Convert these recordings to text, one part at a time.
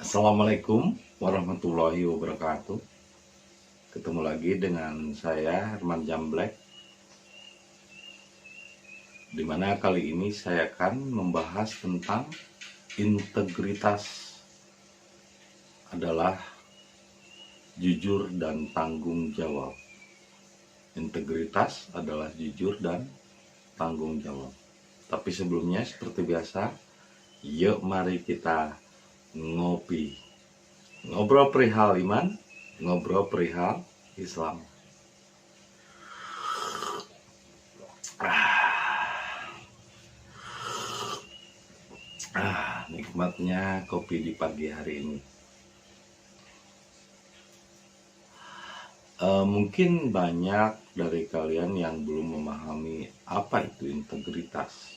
Assalamualaikum warahmatullahi wabarakatuh. Ketemu lagi dengan saya Herman Jamblek, dimana kali ini saya akan membahas tentang integritas adalah jujur dan tanggung jawab. Integritas adalah jujur dan tanggung jawab. Tapi sebelumnya seperti biasa, yuk mari kita ngopi. Ngobrol perihal iman, ngobrol perihal Islam. Nikmatnya kopi di pagi hari ini. Mungkin banyak dari kalian yang belum memahami apa itu integritas.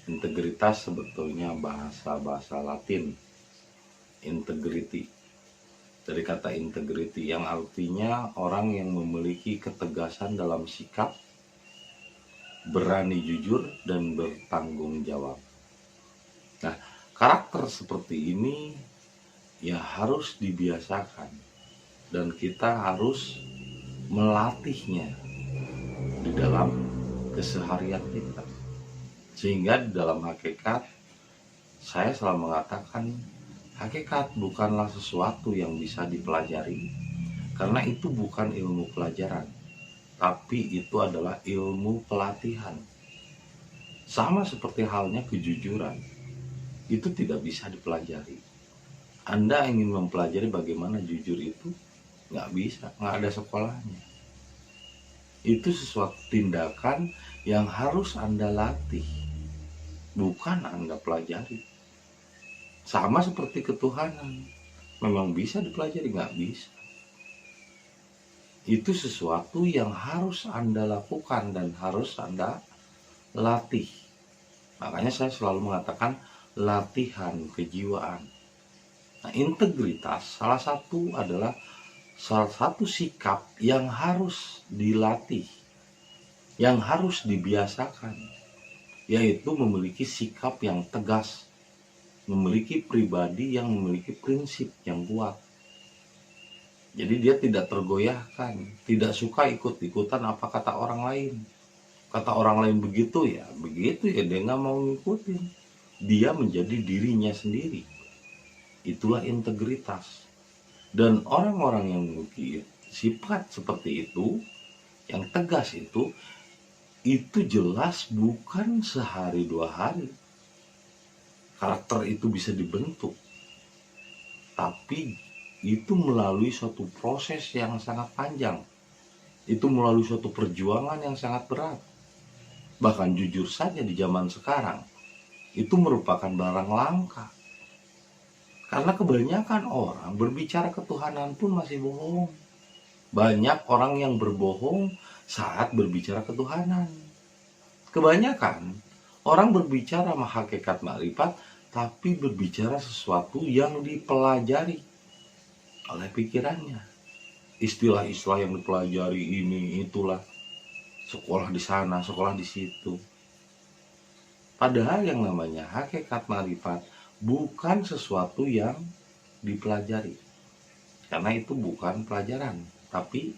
Integritas sebetulnya bahasa Latin, integrity. Dari kata integrity yang artinya orang yang memiliki ketegasan dalam sikap, berani jujur dan bertanggung jawab. Nah, karakter seperti ini ya harus dibiasakan dan kita harus melatihnya di dalam keseharian kita. Sehingga di dalam hakikat saya selalu mengatakan hakikat bukanlah sesuatu yang bisa dipelajari, karena itu bukan ilmu pelajaran, tapi itu adalah ilmu pelatihan. Sama seperti halnya kejujuran, itu tidak bisa dipelajari. Anda ingin mempelajari bagaimana jujur itu, nggak bisa, nggak ada sekolahnya. Itu sesuatu tindakan yang harus Anda latih, bukan Anda pelajari. Sama seperti ketuhanan, memang bisa dipelajari, nggak bisa. Itu sesuatu yang harus Anda lakukan dan harus Anda latih. Makanya saya selalu mengatakan latihan kejiwaan. Nah, integritas salah satu sikap yang harus dilatih, yang harus dibiasakan, yaitu memiliki sikap yang tegas, memiliki pribadi yang memiliki prinsip yang kuat. Jadi dia tidak tergoyahkan, tidak suka ikut-ikutan apa kata orang lain. Kata orang lain begitu ya dia nggak mau ngikutin. Dia menjadi dirinya sendiri. Itulah integritas. Dan orang-orang yang memiliki sifat seperti itu, yang tegas itu jelas bukan sehari dua hari. Karakter itu bisa dibentuk, tapi itu melalui suatu proses yang sangat panjang. Itu melalui suatu perjuangan yang sangat berat. Bahkan jujur saja di zaman sekarang, itu merupakan barang langka. Karena kebanyakan orang berbicara ketuhanan pun masih bohong. Banyak orang yang berbohong saat berbicara ketuhanan. Kebanyakan orang berbicara hakikat makrifat, tapi berbicara sesuatu yang dipelajari oleh pikirannya. Istilah-istilah yang dipelajari ini itulah, sekolah di sana, sekolah di situ. Padahal yang namanya hakikat makrifat bukan sesuatu yang dipelajari. Karena itu bukan pelajaran, tapi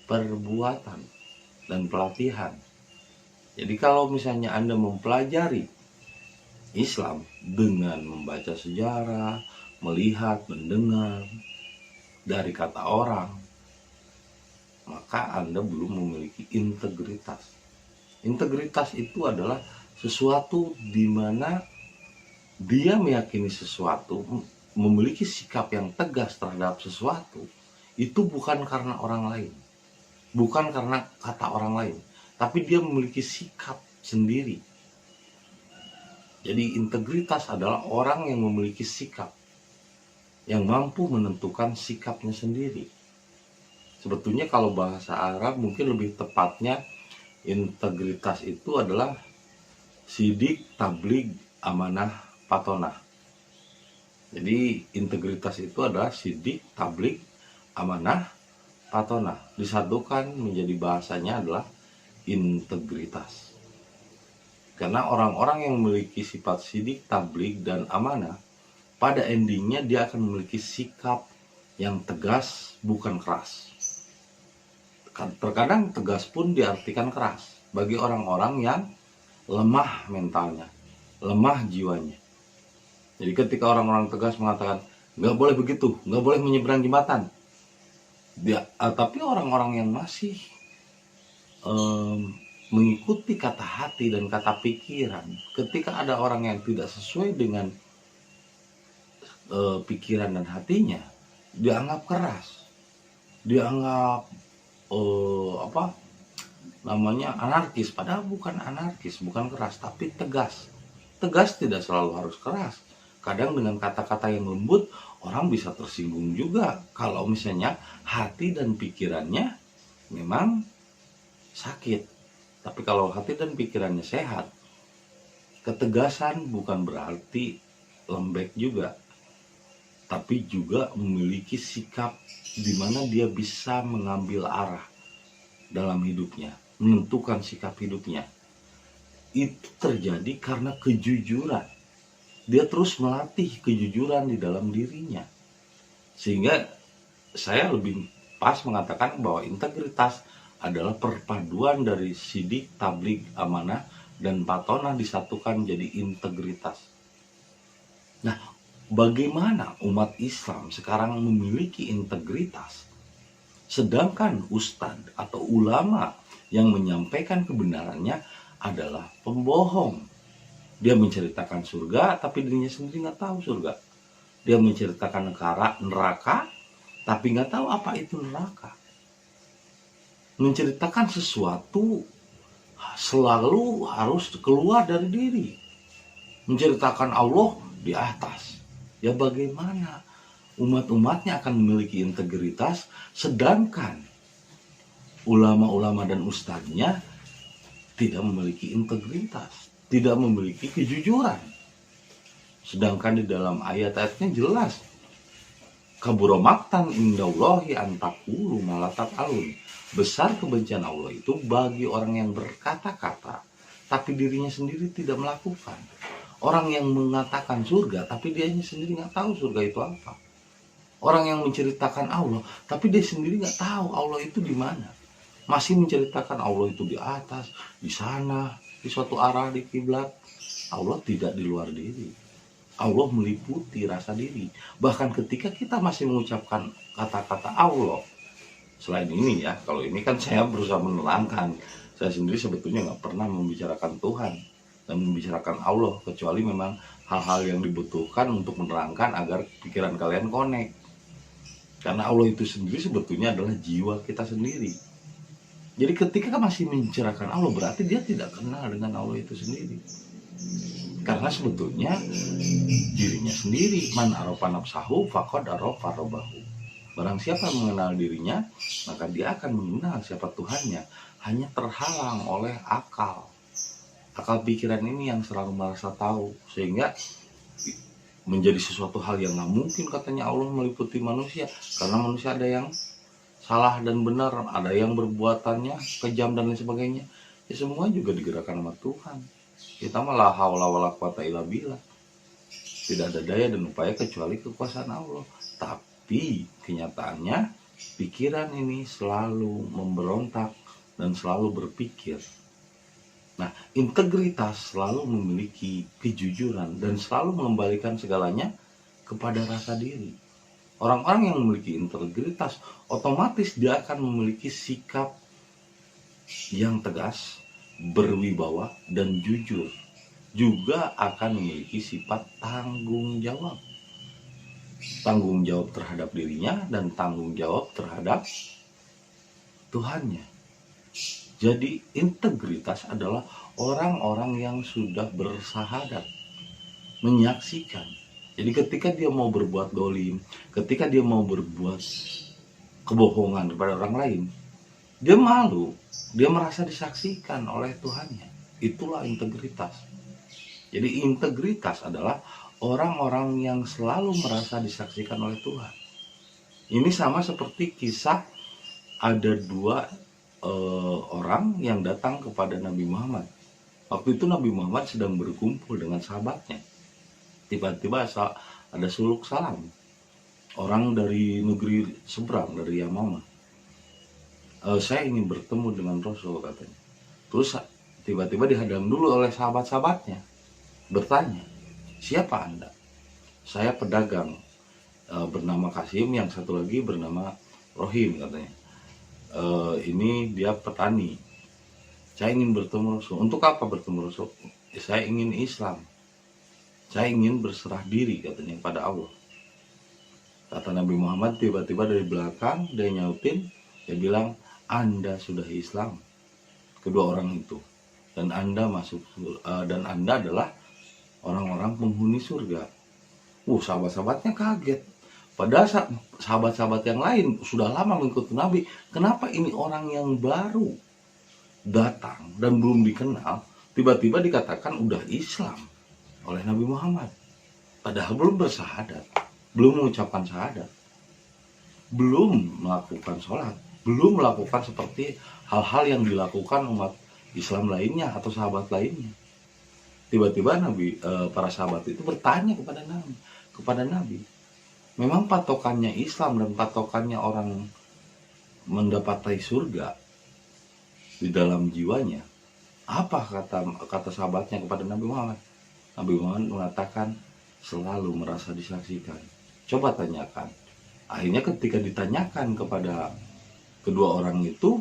perbuatan dan pelatihan. Jadi kalau misalnya Anda mempelajari Islam dengan membaca sejarah, melihat, mendengar dari kata orang, maka Anda belum memiliki integritas. Integritas itu adalah sesuatu di mana dia meyakini sesuatu, memiliki sikap yang tegas terhadap sesuatu, itu bukan karena orang lain, bukan karena kata orang lain, tapi dia memiliki sikap sendiri. Jadi integritas adalah orang yang memiliki sikap, yang mampu menentukan sikapnya sendiri. Sebetulnya kalau bahasa Arab mungkin lebih tepatnya integritas itu adalah sidik, tabligh, amanah, patonah. Jadi integritas itu adalah sidik, tabligh, amanah, patonah. Disatukan menjadi bahasanya adalah integritas. Karena orang-orang yang memiliki sifat sidik, tabligh, dan amanah pada endingnya dia akan memiliki sikap yang tegas, bukan keras. Terkadang tegas pun diartikan keras bagi orang-orang yang lemah mentalnya, lemah jiwanya. Jadi ketika orang-orang tegas mengatakan nggak boleh begitu, nggak boleh menyeberang jembatan, tapi orang-orang yang masih mengikuti kata hati dan kata pikiran, ketika ada orang yang tidak sesuai dengan pikiran dan hatinya, dianggap keras, dianggap anarkis. Padahal bukan anarkis, bukan keras, tapi tegas. Tegas tidak selalu harus keras. Kadang dengan kata-kata yang lembut orang bisa tersinggung juga kalau misalnya hati dan pikirannya memang sakit. Tapi kalau hati dan pikirannya sehat, ketegasan bukan berarti lembek juga, tapi juga memiliki sikap di mana dia bisa mengambil arah dalam hidupnya, menentukan sikap hidupnya. Itu terjadi karena kejujuran. Dia terus melatih kejujuran di dalam dirinya. Sehingga saya lebih pas mengatakan bahwa integritas adalah perpaduan dari sidik, tabligh, amanah, dan patonah disatukan jadi integritas. Nah, bagaimana umat Islam sekarang memiliki integritas, sedangkan ustadz atau ulama yang menyampaikan kebenarannya adalah pembohong? Dia menceritakan surga, tapi dirinya sendiri nggak tahu surga. Dia menceritakan neraka, tapi nggak tahu apa itu neraka. Menceritakan sesuatu selalu harus keluar dari diri. Menceritakan Allah di atas. Ya bagaimana umat-umatnya akan memiliki integritas, sedangkan ulama-ulama dan ustadznya tidak memiliki integritas, tidak memiliki kejujuran. Sedangkan di dalam ayat-ayatnya jelas, kabura maktan indallahi an taqulu ma la taf'alun. Besar kebencian Allah itu bagi orang yang berkata-kata tapi dirinya sendiri tidak melakukan. Orang yang mengatakan surga tapi dianya sendiri nggak tahu surga itu apa. Orang yang menceritakan Allah tapi dia sendiri nggak tahu Allah itu di mana. Masih menceritakan Allah itu di atas, di sana, di suatu arah, di kiblat. Allah tidak di luar diri. Allah meliputi rasa diri. Bahkan ketika kita masih mengucapkan kata-kata Allah, selain ini ya, kalau ini kan saya berusaha menerangkan. Saya sendiri sebetulnya nggak pernah membicarakan Tuhan dan membicarakan Allah, kecuali memang hal-hal yang dibutuhkan untuk menerangkan agar pikiran kalian connect. Karena Allah itu sendiri sebetulnya adalah jiwa kita sendiri. Jadi ketika masih membicarakan Allah, berarti dia tidak kenal dengan Allah itu sendiri. Karena sebetulnya dirinya sendiri, man arafa nafsahu faqad arafa rabbahu. Barang siapa mengenal dirinya, maka dia akan mengenal siapa Tuhannya. Hanya terhalang oleh akal pikiran ini yang selalu merasa tahu, sehingga menjadi sesuatu hal yang nggak mungkin katanya Allah meliputi manusia, karena manusia ada yang salah dan benar, ada yang berbuatannya kejam dan lain sebagainya. Ya semua juga digerakkan sama Tuhan. Kita malah haula wala quwata illa billah. Tidak ada daya dan upaya kecuali kekuasaan Allah. Tapi kenyataannya pikiran ini selalu memberontak dan selalu berpikir. Nah, integritas selalu memiliki kejujuran dan selalu mengembalikan segalanya kepada rasa diri. Orang-orang yang memiliki integritas otomatis dia akan memiliki sikap yang tegas, berwibawa, dan jujur. Juga akan memiliki sifat tanggung jawab. Tanggung jawab terhadap dirinya dan tanggung jawab terhadap Tuhannya. Jadi integritas adalah orang-orang yang sudah bersahadat, menyaksikan. Jadi ketika dia mau berbuat dolim, ketika dia mau berbuat kebohongan kepada orang lain, dia malu, dia merasa disaksikan oleh Tuhannya. Itulah integritas. Jadi integritas adalah orang-orang yang selalu merasa disaksikan oleh Tuhan. Ini sama seperti kisah ada dua orang yang datang kepada Nabi Muhammad. Waktu itu Nabi Muhammad sedang berkumpul dengan sahabatnya. Tiba-tiba ada suluk salam, orang dari negeri seberang, dari Yamama. Saya ingin bertemu dengan Rasul, katanya. Terus tiba-tiba dihadang dulu oleh sahabat-sahabatnya, bertanya, siapa Anda? Saya pedagang, bernama Kasim, yang satu lagi bernama Rohim, katanya. Ini dia petani. Saya ingin bertemu Rasul. Untuk apa bertemu Rasul? Saya ingin Islam. Saya ingin berserah diri, katanya, pada Allah. Kata Nabi Muhammad tiba-tiba dari belakang, dia nyautin, dia bilang, Anda sudah Islam. Kedua orang itu. Dan Anda dan Anda adalah orang-orang penghuni surga. Sahabat-sahabatnya kaget. Padahal sahabat-sahabat yang lain sudah lama mengikuti Nabi. Kenapa ini orang yang baru datang dan belum dikenal, tiba-tiba dikatakan udah Islam oleh Nabi Muhammad? Padahal belum bersahadat, belum mengucapkan syahadat, belum melakukan sholat, belum melakukan seperti hal-hal yang dilakukan umat Islam lainnya atau sahabat lainnya. Tiba-tiba para sahabat itu bertanya kepada Nabi, memang patokannya Islam dan patokannya orang mendapati surga di dalam jiwanya, apa kata sahabatnya kepada Nabi Muhammad? Nabi Muhammad mengatakan selalu merasa disaksikan. Coba tanyakan. Akhirnya ketika ditanyakan kepada kedua orang itu,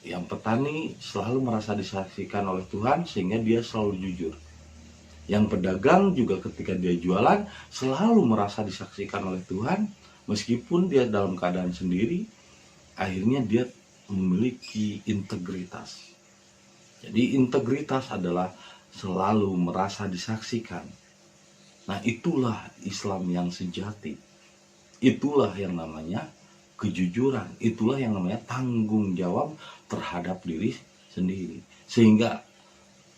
yang petani selalu merasa disaksikan oleh Tuhan sehingga dia selalu jujur. Yang pedagang juga ketika dia jualan selalu merasa disaksikan oleh Tuhan, meskipun dia dalam keadaan sendiri, akhirnya dia memiliki integritas. Jadi integritas adalah selalu merasa disaksikan. Nah, itulah Islam yang sejati. Itulah yang namanya kejujuran. Itulah yang namanya tanggung jawab terhadap diri sendiri. Sehingga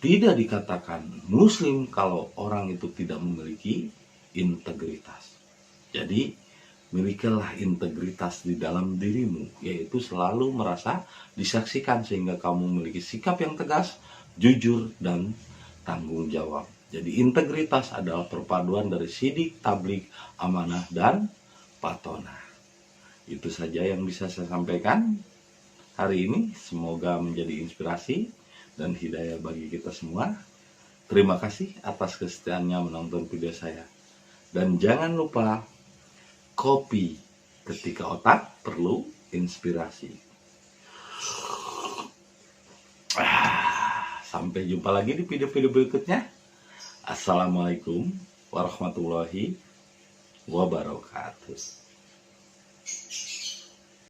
tidak dikatakan muslim kalau orang itu tidak memiliki integritas. Jadi milikilah integritas di dalam dirimu, yaitu selalu merasa disaksikan sehingga kamu memiliki sikap yang tegas, jujur, dan tanggung jawab. Jadi integritas adalah perpaduan dari sidik, tablik, amanah, dan patonah. Itu saja yang bisa saya sampaikan hari ini. Semoga menjadi inspirasi dan hidayah bagi kita semua. Terima kasih atas kesetiaannya menonton video saya. Dan jangan lupa kopi ketika otak perlu inspirasi. Sampai jumpa lagi di video-video berikutnya. Assalamualaikum warahmatullahi wabarakatuh.